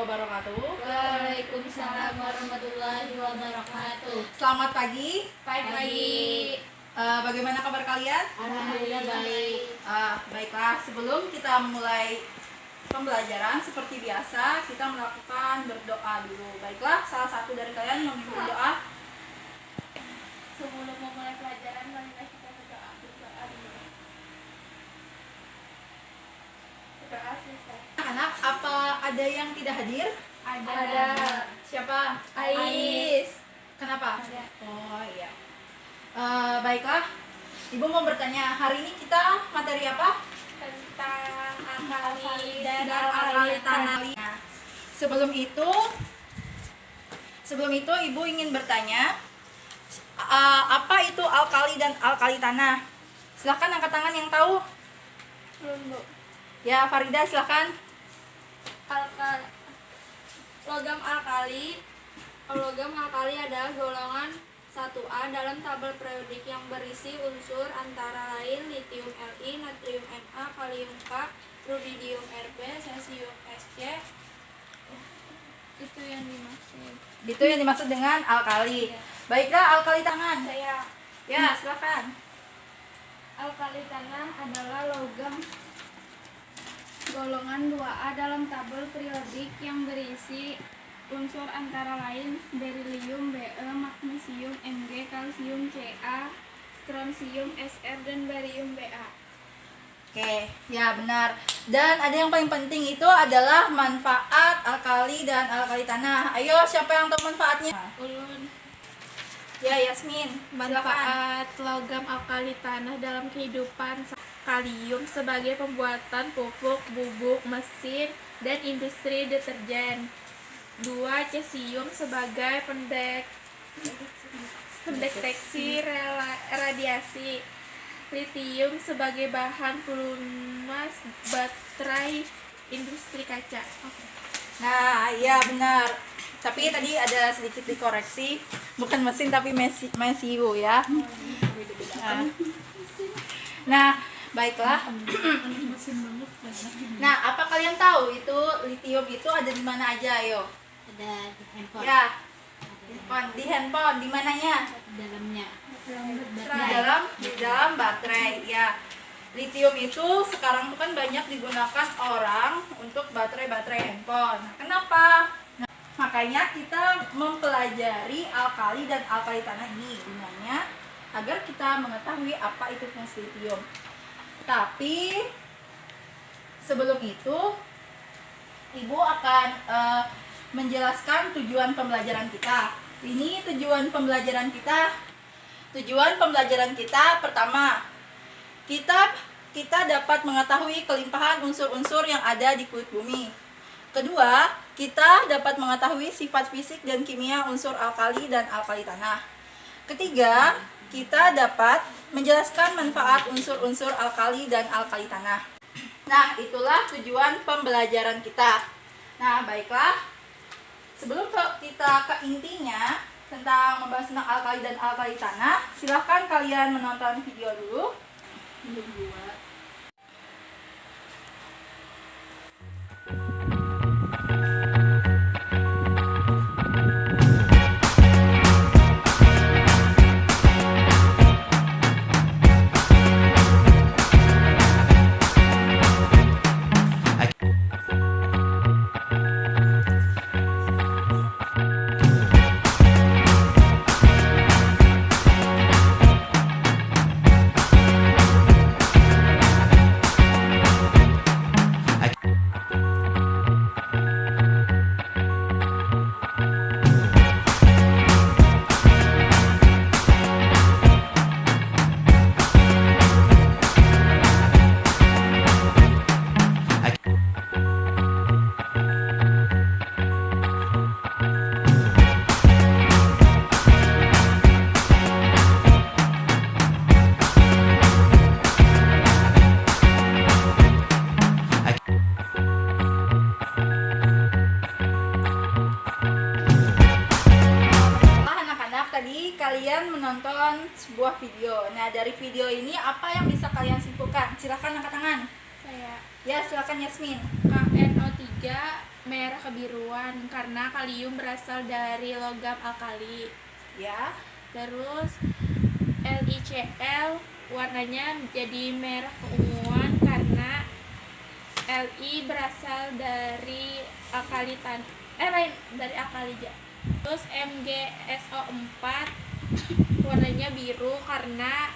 wabarakatuh. Waalaikumsalam warahmatullahi wabarakatuh. Selamat pagi. Pagi. Bagaimana kabar kalian? Alhamdulillah baik. Baiklah, sebelum kita mulai pembelajaran seperti biasa, kita melakukan berdoa dulu. Baiklah, salah satu dari kalian memimpin doa. Sebelum memulai pelajaran, marilah kita berdoa dulu. Berdoa selesai. Anak, apa ada yang tidak hadir? Ada. Siapa? Ais. Kenapa? Ada. Oh iya. Baiklah, Ibu mau bertanya, hari ini kita materi apa? Tentang alkali Dan dan alkali alkali tanah. tanah. Nah, sebelum itu Ibu ingin bertanya, apa itu alkali dan alkali tanah? Silahkan angkat tangan yang tahu. Belum. Ya, Farida silahkan. Logam alkali adalah golongan 1A dalam tabel periodik yang berisi unsur antara lain litium Li, natrium Na, kalium K, rubidium Rb, cesium Sc. Itu yang dimaksud. Itu yang dimaksud dengan alkali. Ya. Baiklah, alkali tanah. Saya Ya, silakan. alkali tanah adalah logam golongan 2A dalam tabel periodik yang berisi unsur antara lain berilium Be, magnesium Mg, kalsium Ca, strontium Sr, dan barium Ba. Oke, ya benar. Dan ada yang paling penting itu adalah manfaat alkali dan alkali tanah. Ayo, siapa yang tahu manfaatnya? Ulun. Ya, Yasmin. Silakan. Manfaat logam alkali tanah dalam kehidupan: kalium sebagai pembuatan pupuk, bubuk, mesin, dan industri deterjen. 2. Cesium sebagai pendeteksi radiasi. Litium sebagai bahan pelumas baterai industri kaca. Nah, iya benar. Tapi tadi ada sedikit dikoreksi, bukan mesin tapi mesiu ya. Nah, baiklah. Nah, apa kalian tahu itu litium itu ada di mana aja, ayo? Ada di handphone. Ya. Di handphone, di mananya? Dalamnya. Di dalam baterai. Ya. Litium itu sekarang tuh kan banyak digunakan orang untuk baterai-baterai handphone. Kenapa? Nah, makanya kita mempelajari alkali dan alkali tanah ini gunanya agar kita mengetahui apa itu fungsi litium. Tapi sebelum itu Ibu akan menjelaskan tujuan pembelajaran kita. Ini tujuan pembelajaran kita. Tujuan pembelajaran kita pertama, kita dapat mengetahui kelimpahan unsur-unsur yang ada di kulit bumi. Kedua, kita dapat mengetahui sifat fisik dan kimia unsur alkali dan alkali tanah. Ketiga, kita dapat menjelaskan manfaat unsur-unsur alkali dan alkali tanah. Nah, itulah tujuan pembelajaran kita. Nah, baiklah. Sebelum kita ke intinya tentang membahas tentang alkali dan alkali tanah, silahkan kalian menonton video dulu. Kalian menonton sebuah video. Nah, dari video ini apa yang bisa kalian simpulkan? Silahkan angkat tangan. saya. Ya, silakan Yasmin. KNO3 merah kebiruan karena kalium berasal dari logam alkali. Ya. Terus LiCl warnanya jadi merah keunguan karena Li berasal dari dari alkali. Terus MgSO4 warnanya biru karena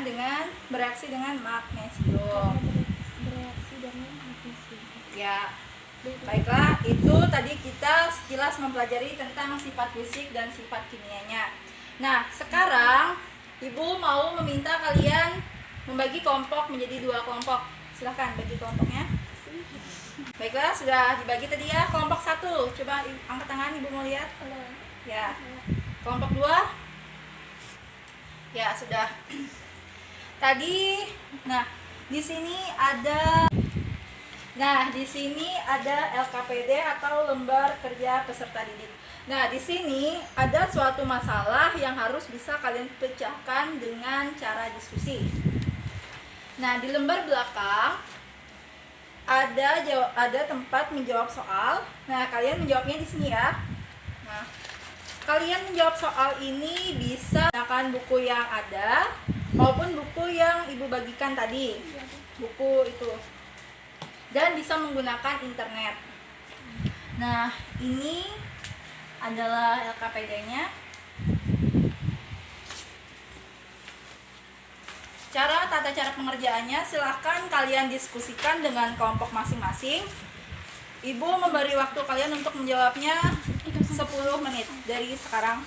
Dengan bereaksi dengan magnesium. bereaksi dengan magnesium. Ya. Baiklah, itu tadi kita sekilas mempelajari tentang sifat fisik dan sifat kimianya. Nah, sekarang Ibu mau meminta kalian membagi kelompok menjadi 2 kelompok. Silahkan bagi kelompoknya. Baiklah, sudah dibagi tadi ya. Kelompok 1, coba angkat tangan, Ibu mau lihat. Ya. Kelompok 2. Ya, sudah. Tadi, di sini ada LKPD atau lembar kerja peserta didik. Nah, di sini ada suatu masalah yang harus bisa kalian pecahkan dengan cara diskusi. Nah, di lembar belakang ada tempat menjawab soal. Nah, kalian menjawabnya di sini ya. Nah, kalian menjawab soal ini bisa menggunakan buku yang ada maupun buku yang Ibu bagikan tadi. Buku itu. Dan bisa menggunakan internet. Nah, ini adalah LKPD-nya. Tata cara pengerjaannya silahkan kalian diskusikan dengan kelompok masing-masing. Ibu memberi waktu kalian untuk menjawabnya 10 menit dari sekarang.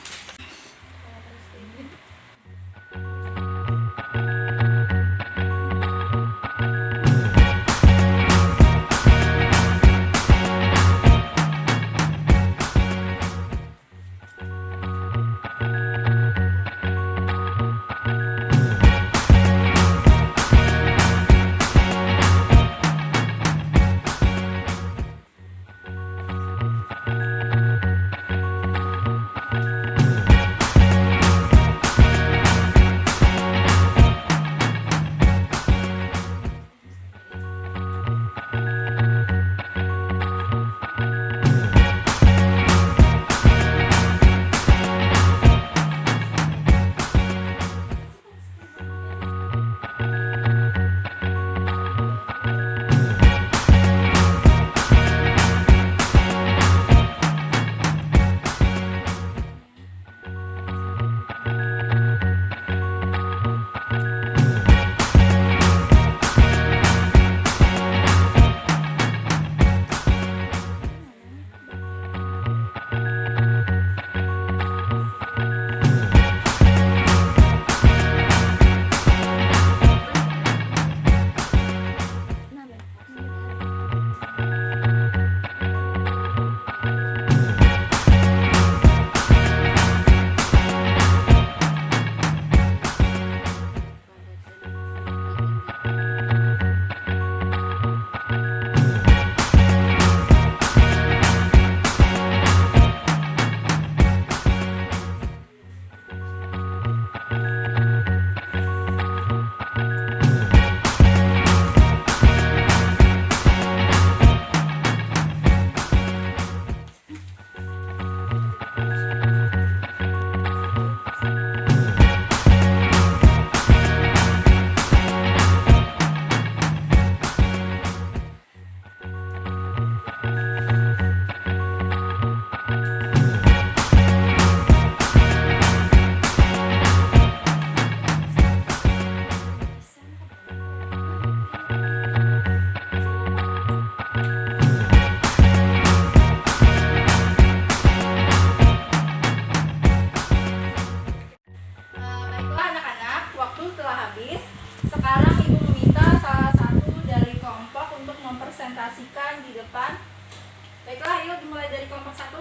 Baiklah, yuk dimulai dari kelompok 1.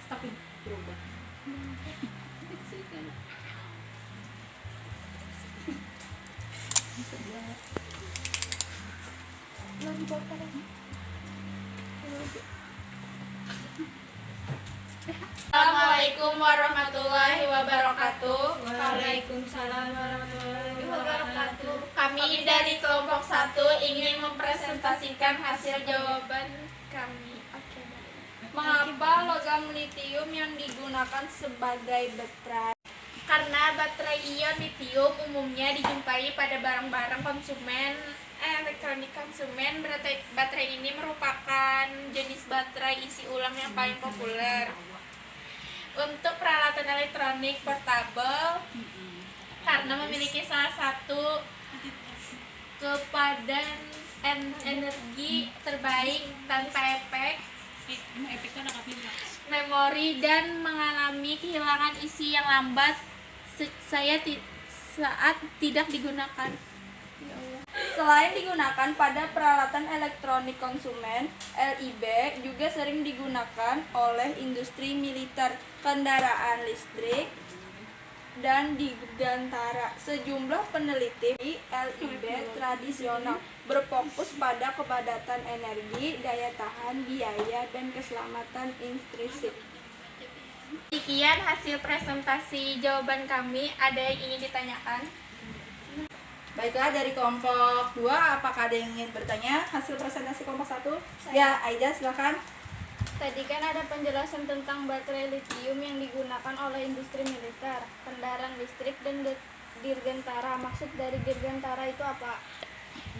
Stopin. Berubah. Assalamualaikum Assalamualaikum warahmatullahi wabarakatuh. Waalaikumsalam warahmatullahi wabarakatuh. Kami dari kelompok 1 ingin mempresentasikan hasil jawaban kami. Mengapa logam litium yang digunakan sebagai baterai? Karena baterai ion litium umumnya dijumpai pada barang-barang elektronik konsumen. Baterai ini merupakan jenis baterai isi ulang yang paling populer. Untuk peralatan elektronik portable, karena memiliki salah satu kepadan energi terbaik tanpa efek memori dan mengalami kehilangan isi yang lambat saat tidak digunakan. Selain digunakan pada peralatan elektronik konsumen, LIB juga sering digunakan oleh industri militer, kendaraan listrik, dan dirgantara. Sejumlah peneliti LIB tradisional berfokus pada kepadatan energi, daya tahan, biaya, dan keselamatan intrinsik. Sekian hasil presentasi jawaban kami. Ada yang ingin ditanyakan? Baiklah, dari kelompok 2, apakah ada yang ingin bertanya hasil presentasi kelompok 1? Ya, Aida silakan. Tadi kan ada penjelasan tentang baterai litium yang digunakan oleh industri militer, kendaraan listrik, dan dirgantara. Maksud dari dirgantara itu apa?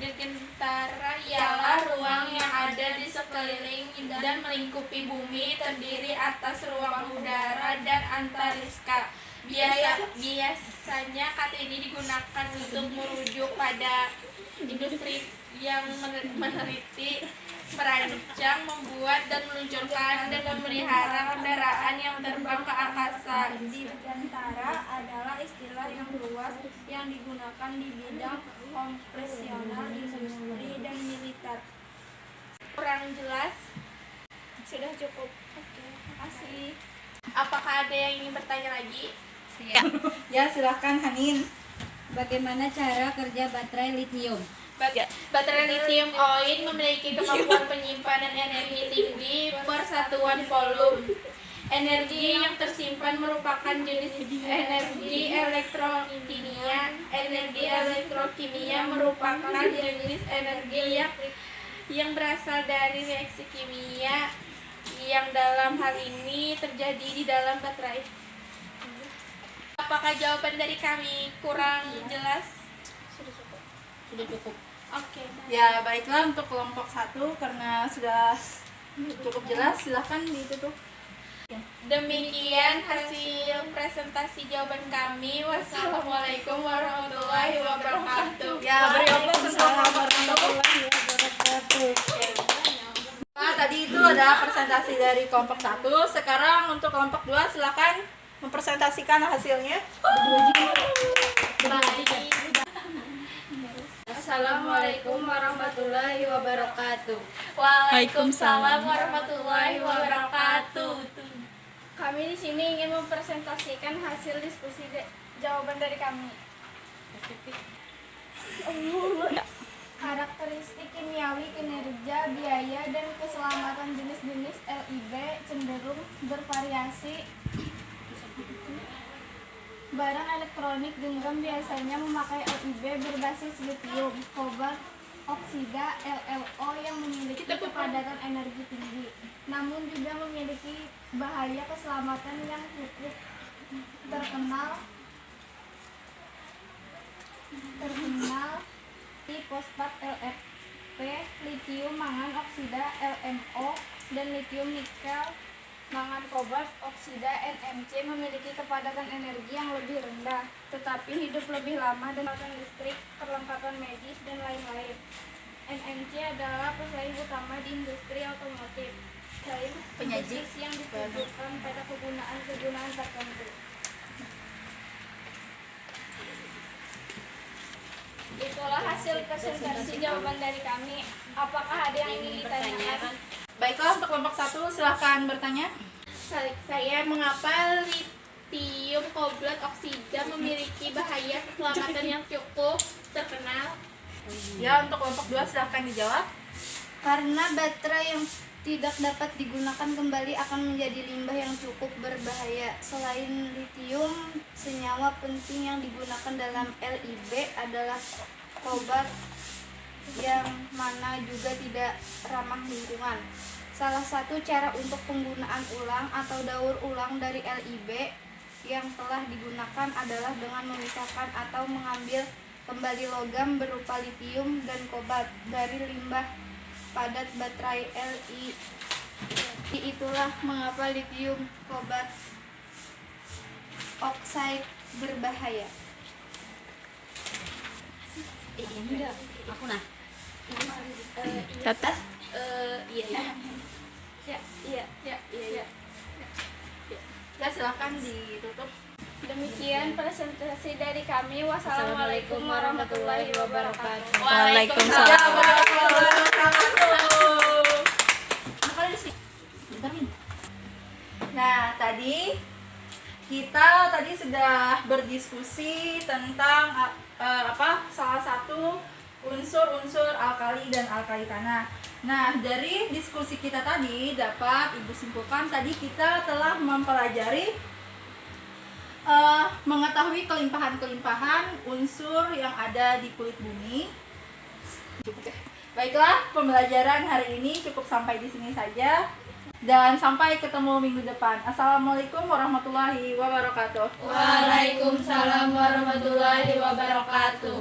Dirgantara ialah ruang yang ada di sekeliling dan melingkupi bumi, terdiri atas ruang udara dan antariksa. Biasanya kata ini digunakan untuk merujuk pada industri yang meneliti, merancang, membuat, dan meluncurkan dan memelihara kendaraan yang terbang ke angkasa. Dirgantara adalah istilah yang luas yang digunakan di bidang operasional, industri, dan militer. Kurang jelas? Sudah cukup. Oke, makasih. Apakah ada yang ingin bertanya lagi? Ya, silakan Hanin. Bagaimana cara kerja baterai litium? Baterai litium ion memiliki kemampuan penyimpanan energi tinggi per satuan volume. Energi yang tersimpan merupakan jenis energi elektrokimia. Energi elektrokimia merupakan jenis energi yang berasal dari reaksi kimia yang dalam hal ini terjadi di dalam baterai. Apakah jawaban dari kami kurang jelas? Sudah cukup. Oke. Ya, baiklah, untuk kelompok 1 karena sudah cukup jelas, silahkan ditutup. Demikian hasil presentasi jawaban kami. Wassalamualaikum warahmatullahi wabarakatuh. Ya, beri Waalaikumsalam warahmatullahi wabarakatuh. Nah, tadi itu ada presentasi dari kelompok 1. Sekarang untuk kelompok 2, silakan mempresentasikan hasilnya. Assalamualaikum warahmatullahi wabarakatuh. Waalaikumsalam warahmatullahi wabarakatuh. Kami di sini ingin mempresentasikan hasil diskusi jawaban dari kami. Karakteristik kimiawi, kinerja, biaya, dan keselamatan jenis-jenis LIB cenderung bervariasi. Barang elektronik genggam biasanya memakai LIB berbasis litium, kobalt, oksida, LLO yang memiliki kepadatan energi tinggi, namun juga memiliki bahaya keselamatan yang cukup terkenal di fosfat LFP, litium mangan oksida LMO, dan litium nikel mangan kobalt oksida NMC memiliki kepadatan energi yang lebih rendah, tetapi hidup lebih lama dan peralatan listrik, perlengkapan medis, dan lain-lain. NMC adalah pesaing utama di industri otomotif, selain Penyaji. yang ditujukan pada kegunaan tertentu. Itulah hasil presentasi jawaban dari kami. Apakah ada yang ingin ditanyakan? Baiklah, untuk kelompok 1, silakan bertanya. Saya, mengapa litium kobalt oksida memiliki bahaya keselamatan yang cukup terkenal? Ya, untuk kelompok 2 silakan dijawab. Karena baterai yang tidak dapat digunakan kembali akan menjadi limbah yang cukup berbahaya. Selain litium, senyawa penting yang digunakan dalam LIB adalah kobalt yang mana juga tidak ramah lingkungan. Salah satu cara untuk penggunaan ulang atau daur ulang dari LIB yang telah digunakan adalah dengan memisahkan atau mengambil kembali logam berupa litium dan kobalt dari limbah padat baterai Li. Itulah mengapa litium kobalt oxide berbahaya. Aku nah. Catat. Ya, silakan ditutup. Demikian presentasi dari kami. Wassalamualaikum warahmatullahi wabarakatuh. Waalaikumsalam warahmatullahi wabarakatuh. Nah, tadi kita sudah berdiskusi tentang salah satu unsur-unsur alkali dan alkali tanah. Nah, dari diskusi kita tadi dapat Ibu simpulkan tadi kita telah mempelajari mengetahui kelimpahan-kelimpahan unsur yang ada di kulit bumi. Cukup ya. Baiklah, pembelajaran hari ini cukup sampai di sini saja. Dan sampai ketemu minggu depan. Assalamualaikum warahmatullahi wabarakatuh. Waalaikumsalam warahmatullahi wabarakatuh.